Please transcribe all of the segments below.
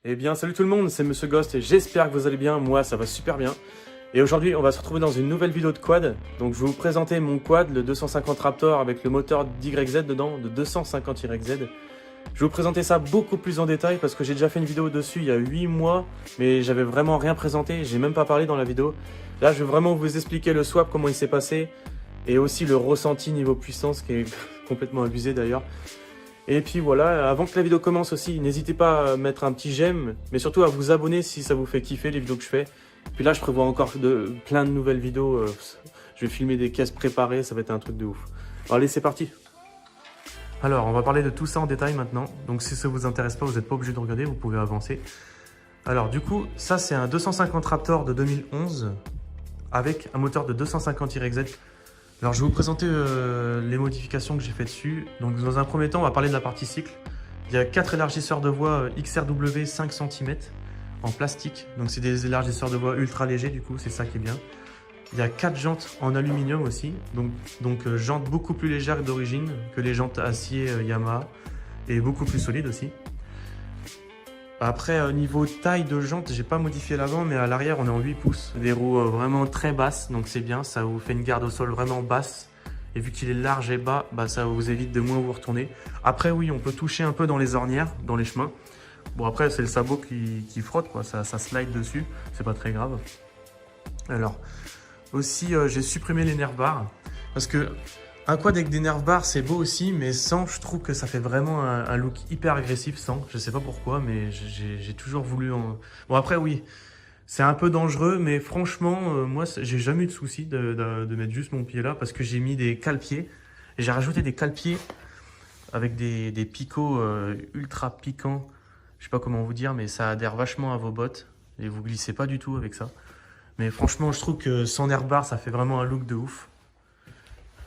Eh bien, salut tout le monde, c'est Monsieur Ghost et j'espère que vous allez bien. Moi, ça va super bien. Et aujourd'hui, on va se retrouver dans une nouvelle vidéo de quad. Donc, je vais vous présenter mon quad, le 250 Raptor avec le moteur d'YZ dedans, de 250 YZ. Je vais vous présenter ça beaucoup plus en détail parce que j'ai déjà fait une vidéo dessus il y a 8 mois, mais j'avais vraiment rien présenté, j'ai même pas parlé dans la vidéo. Là, je vais vraiment vous expliquer le swap, comment il s'est passé, et aussi le ressenti niveau puissance qui est complètement abusé d'ailleurs. Et puis voilà, avant que la vidéo commence aussi, n'hésitez pas à mettre un petit j'aime, mais surtout à vous abonner si ça vous fait kiffer les vidéos que je fais. Puis là, je prévois encore plein de nouvelles vidéos. Je vais filmer des caisses préparées, ça va être un truc de ouf. Bon, allez, c'est parti. Alors, on va parler de tout ça en détail maintenant. Donc si ça vous intéresse pas, vous n'êtes pas obligé de regarder, vous pouvez avancer. Alors du coup, ça c'est un 250 Raptor de 2011 avec un moteur de 250 YZ. Alors je vais vous présenter les modifications que j'ai fait dessus. Donc dans un premier temps, on va parler de la partie cycle. Il y a 4 élargisseurs de voie XRW 5 cm en plastique. Donc c'est des élargisseurs de voie ultra légers du coup, c'est ça qui est bien. Il y a 4 jantes en aluminium aussi. Donc jantes beaucoup plus légères d'origine que les jantes acier Yamaha. Et beaucoup plus solides aussi. Après, niveau taille de jante, j'ai pas modifié l'avant, mais à l'arrière, on est en 8 pouces. Des roues vraiment très basses, donc c'est bien. Ça vous fait une garde au sol vraiment basse. Et vu qu'il est large et bas, bah, ça vous évite de moins vous retourner. Après, oui, on peut toucher un peu dans les ornières, dans les chemins. Bon, après, c'est le sabot qui frotte, quoi. Ça slide dessus, c'est pas très grave. Alors, aussi, j'ai supprimé les nerf bars. Parce que un quad avec des nerf bars, c'est beau aussi, mais sans, je trouve que ça fait vraiment un look hyper agressif sans. Je sais pas pourquoi, mais j'ai toujours voulu en... Bon, après, oui, c'est un peu dangereux, mais franchement, moi, j'ai jamais eu de souci de mettre juste mon pied là, parce que j'ai mis des cale-pieds. Et j'ai rajouté des cale-pieds avec des picots ultra piquants. Je sais pas comment vous dire, mais ça adhère vachement à vos bottes. Et vous glissez pas du tout avec ça. Mais franchement, je trouve que sans nerf bar, ça fait vraiment un look de ouf.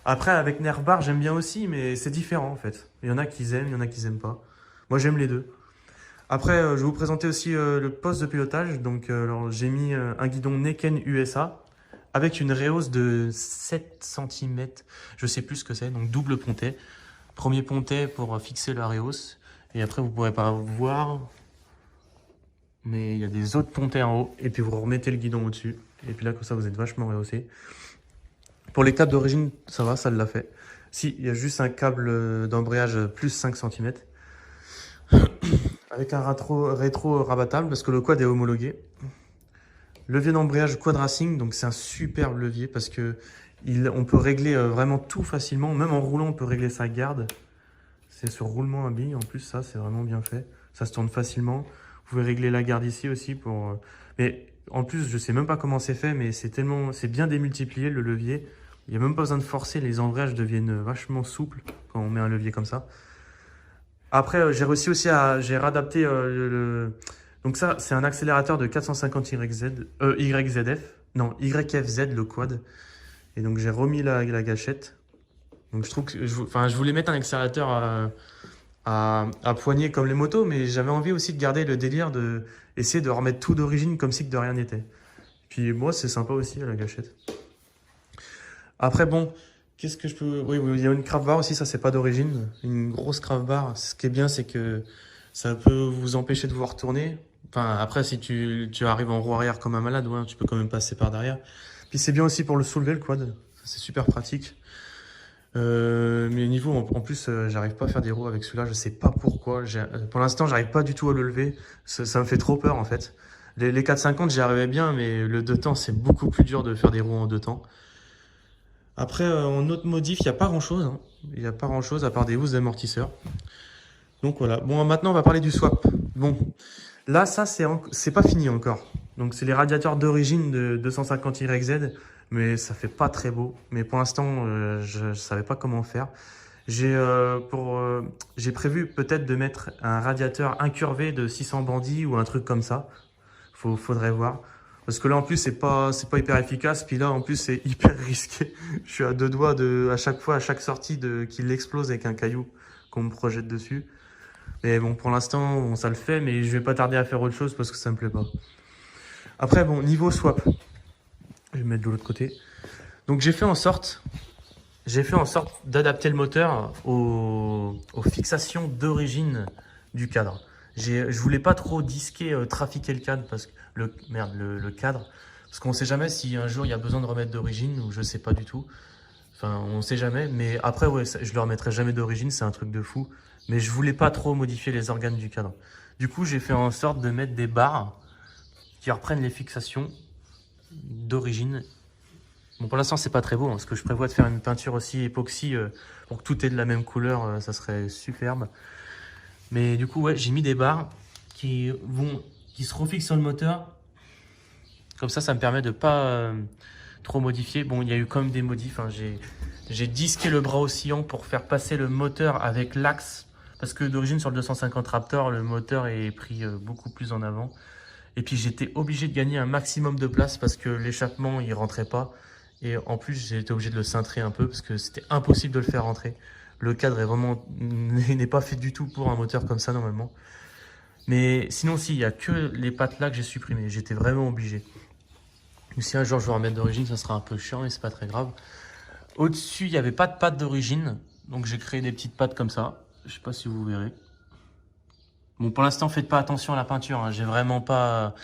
Après, avec nerf bar, j'aime bien aussi, mais c'est différent en fait. Il y en a qui aiment, il y en a qui n'aiment pas. Moi, j'aime les deux. Après, je vais vous présenter aussi le poste de pilotage. Donc, j'ai mis un guidon Neken USA avec une rehausse de 7 cm. Je sais plus ce que c'est, donc double pontet. Premier pontet pour fixer la rehausse. Et après, vous ne pourrez pas voir, mais il y a des autres pontets en haut. Et puis, vous remettez le guidon au-dessus. Et puis là, comme ça, vous êtes vachement rehaussé. Pour les câbles d'origine, ça va, ça l'a fait. Si, il y a juste un câble d'embrayage plus 5 cm. Avec un rétro rabattable parce que le quad est homologué. Levier d'embrayage quad racing, donc c'est un superbe levier parce que on peut régler vraiment tout facilement. Même en roulant, on peut régler sa garde. C'est sur roulement à billes en plus, ça c'est vraiment bien fait. Ça se tourne facilement. Vous pouvez régler la garde ici aussi pour... Mais en plus, je sais même pas comment c'est fait, mais c'est bien démultiplié le levier. Il n'y a même pas besoin de forcer, les embrayages deviennent vachement souples quand on met un levier comme ça. Après, j'ai réussi aussi j'ai réadapté Donc ça, c'est un accélérateur de 450 YZF. Non, YFZ, le quad. Et donc, j'ai remis la gâchette. Donc, je trouve que... je voulais mettre un accélérateur à poignée comme les motos, mais j'avais envie aussi de garder le délire de essayer de remettre tout d'origine comme si que de rien n'était. Puis moi, c'est sympa aussi, la gâchette. Après, bon, qu'est-ce que je peux... Oui, il y a une craft bar aussi, ça, c'est pas d'origine. Une grosse craft bar. Ce qui est bien, c'est que ça peut vous empêcher de vous retourner. Enfin, après, si tu arrives en roue arrière comme un malade, ouais, tu peux quand même passer par derrière. Puis c'est bien aussi pour le soulever, le quad. C'est super pratique. Mais niveau, en plus, j'arrive pas à faire des roues avec celui-là. Je sais pas pourquoi. Pour l'instant, j'arrive pas du tout à le lever. Ça me fait trop peur, en fait. Les 450, j'y arrivais bien, mais le 2 temps, c'est beaucoup plus dur de faire des roues en 2 temps. Après, en autre modif, il n'y a pas grand-chose. Hein. Il n'y a pas grand-chose à part des housses d'amortisseur. Donc voilà. Bon, maintenant, on va parler du swap. Bon, là, ça, c'est pas fini encore. Donc, c'est les radiateurs d'origine de 250 YZ, mais ça fait pas très beau. Mais pour l'instant, je ne savais pas comment faire. J'ai prévu peut-être de mettre un radiateur incurvé de 600 bandits ou un truc comme ça. Faudrait voir. Parce que là, en plus, c'est pas hyper efficace. Puis là, en plus, c'est hyper risqué. Je suis à deux doigts à chaque fois, à chaque sortie, qu'il explose avec un caillou qu'on me projette dessus. Mais bon, pour l'instant, ça le fait, mais je vais pas tarder à faire autre chose parce que ça me plaît pas. Après, bon, niveau swap. Je vais me mettre de l'autre côté. Donc, j'ai fait en sorte d'adapter le moteur aux fixations d'origine du cadre. Je voulais pas trop disquer, trafiquer le cadre, parce que le cadre, parce qu'on sait jamais si un jour il y a besoin de remettre d'origine, ou je sais pas du tout. Enfin, on sait jamais, mais après, ouais, je le remettrai jamais d'origine, c'est un truc de fou. Mais je voulais pas trop modifier les organes du cadre. Du coup, j'ai fait en sorte de mettre des barres qui reprennent les fixations d'origine. Bon, pour l'instant, c'est pas très beau, hein, parce que je prévois de faire une peinture aussi époxy pour que tout ait de la même couleur, ça serait superbe. Mais du coup, ouais, j'ai mis des barres qui se refixent sur le moteur. Comme ça me permet de pas trop modifier. Bon, il y a eu quand même des modifs, hein. J'ai disqué le bras oscillant pour faire passer le moteur avec l'axe. Parce que d'origine, sur le 250 Raptor, le moteur est pris beaucoup plus en avant. Et puis, j'étais obligé de gagner un maximum de place parce que l'échappement, il rentrait pas. Et en plus, j'ai été obligé de le cintrer un peu parce que c'était impossible de le faire rentrer. Le cadre est vraiment n'est pas fait du tout pour un moteur comme ça, normalement. Mais sinon, si, il n'y a que les pattes là que j'ai supprimées. J'étais vraiment obligé. Si un jour je veux remettre d'origine, ça sera un peu chiant, mais c'est pas très grave. Au-dessus, il n'y avait pas de pattes d'origine. Donc j'ai créé des petites pattes comme ça. Je sais pas si vous verrez. Bon, pour l'instant, faites pas attention à la peinture, hein. J'ai vraiment pas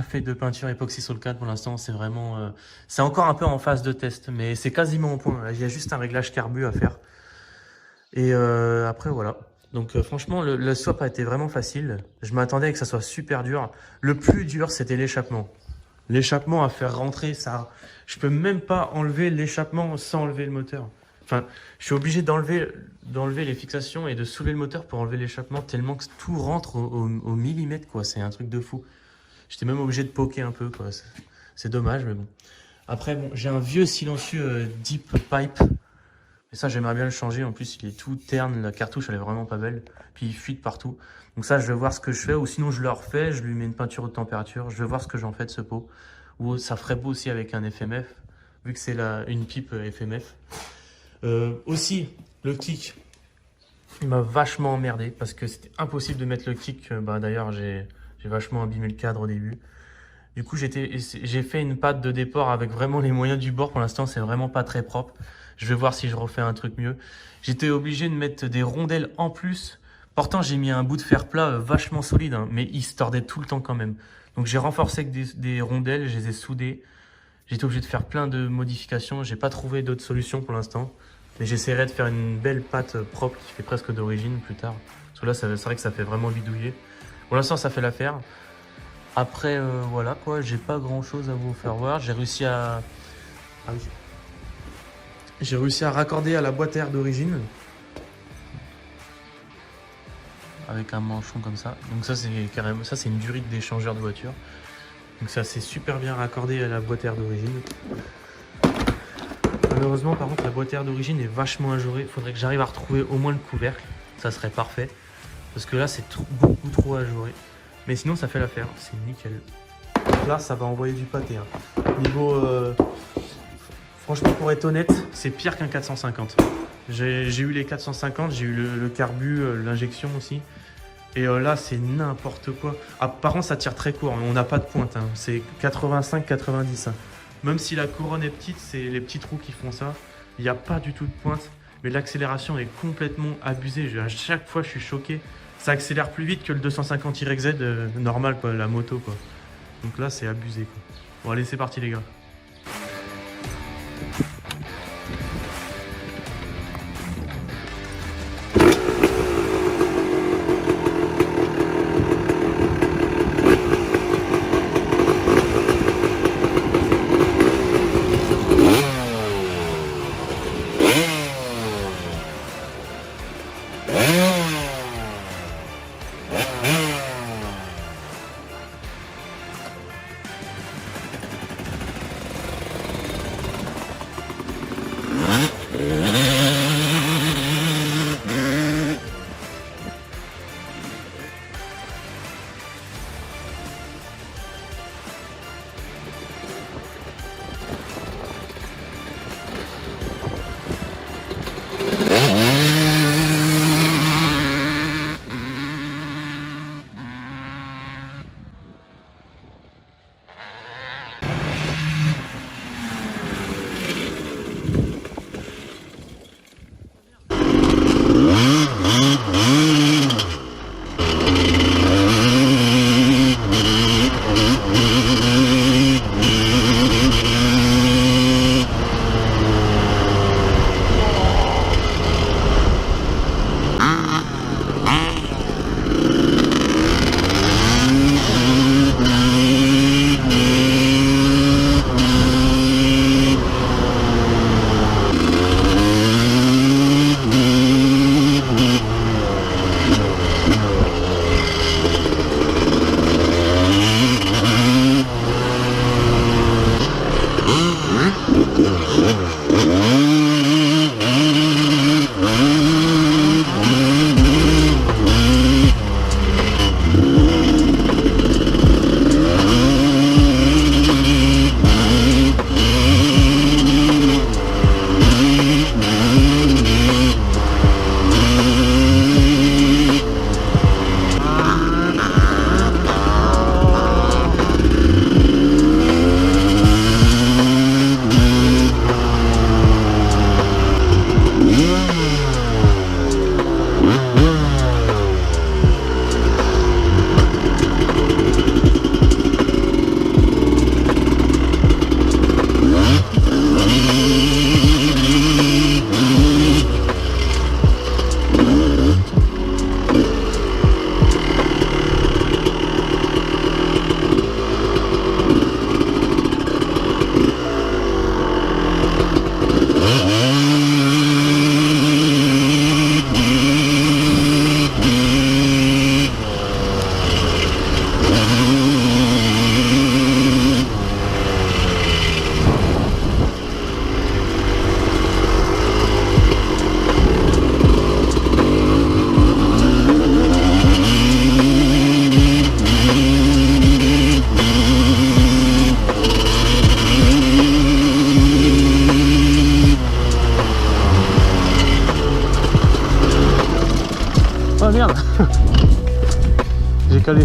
fait de peinture époxy sur le cadre pour l'instant. C'est vraiment, c'est encore un peu en phase de test, mais c'est quasiment au point. Il y a juste un réglage carbu à faire. Et après, voilà. Donc franchement, le swap a été vraiment facile. Je m'attendais que ça soit super dur. Le plus dur, c'était l'échappement. L'échappement à faire rentrer, ça, je peux même pas enlever l'échappement sans enlever le moteur. Enfin, je suis obligé d'enlever les fixations et de soulever le moteur pour enlever l'échappement tellement que tout rentre au millimètre, quoi. C'est un truc de fou. J'étais même obligé de poker un peu, quoi. C'est dommage, mais bon. Après, bon, j'ai un vieux silencieux Deep Pipe. Et ça, j'aimerais bien le changer. En plus, il est tout terne. La cartouche, elle est vraiment pas belle. Puis, il fuite partout. Donc ça, je vais voir ce que je fais. Ou sinon, je le refais. Je lui mets une peinture haute température. Je vais voir ce que j'en fais de ce pot. Ou ça ferait beau aussi avec un FMF. Vu que c'est une pipe FMF. Aussi, le kick. Il m'a vachement emmerdé. Parce que c'était impossible de mettre le kick. D'ailleurs, j'ai vachement abîmé le cadre au début. Du coup, j'ai fait une patte de déport avec vraiment les moyens du bord. Pour l'instant, c'est vraiment pas très propre. Je vais voir si je refais un truc mieux. J'étais obligé de mettre des rondelles en plus. Pourtant, j'ai mis un bout de fer plat vachement solide, hein, mais il se tordait tout le temps quand même. Donc j'ai renforcé avec des rondelles, je les ai soudées. J'étais obligé de faire plein de modifications. J'ai pas trouvé d'autres solutions pour l'instant. Mais j'essaierai de faire une belle pâte propre qui fait presque d'origine plus tard. Parce que là, c'est vrai que ça fait vraiment bidouiller. Pour l'instant, ça fait l'affaire. Après, voilà quoi, j'ai pas grand chose à vous faire voir. J'ai réussi à... Ah oui. J'ai réussi à raccorder à la boîte à air d'origine. Avec un manchon comme ça. Donc ça, c'est carrément, ça c'est une durite d'échangeur de voiture. Donc ça, c'est super bien raccordé à la boîte à air d'origine. Malheureusement, par contre, la boîte à air d'origine est vachement ajourée. Il faudrait que j'arrive à retrouver au moins le couvercle. Ça serait parfait. Parce que là, c'est beaucoup trop ajouré. Mais sinon, ça fait l'affaire. C'est nickel. Là, ça va envoyer du pâté, hein. Niveau... Franchement, pour être honnête, c'est pire qu'un 450. J'ai eu les 450, j'ai eu le carbu, l'injection aussi. Et là, c'est n'importe quoi. Ah, par contre, ça tire très court. On n'a pas de pointe, hein. C'est 85-90. Hein. Même si la couronne est petite, c'est les petits trous qui font ça. Il n'y a pas du tout de pointe. Mais l'accélération est complètement abusée. À chaque fois, je suis choqué. Ça accélère plus vite que le 250 YZ normal, quoi, la moto, quoi. Donc là, c'est abusé, quoi. Bon, allez, c'est parti, les gars. calé.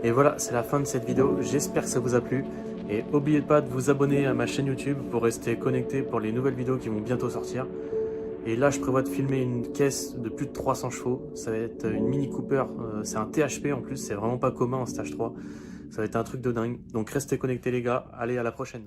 Et voilà, c'est la fin de cette vidéo, j'espère que ça vous a plu. Et n'oubliez pas de vous abonner à ma chaîne YouTube pour rester connecté pour les nouvelles vidéos qui vont bientôt sortir. Et là, je prévois de filmer une caisse de plus de 300 chevaux. Ça va être une Mini Cooper, c'est un THP en plus, c'est vraiment pas commun en stage 3. Ça va être un truc de dingue. Donc restez connectés les gars, allez à la prochaine.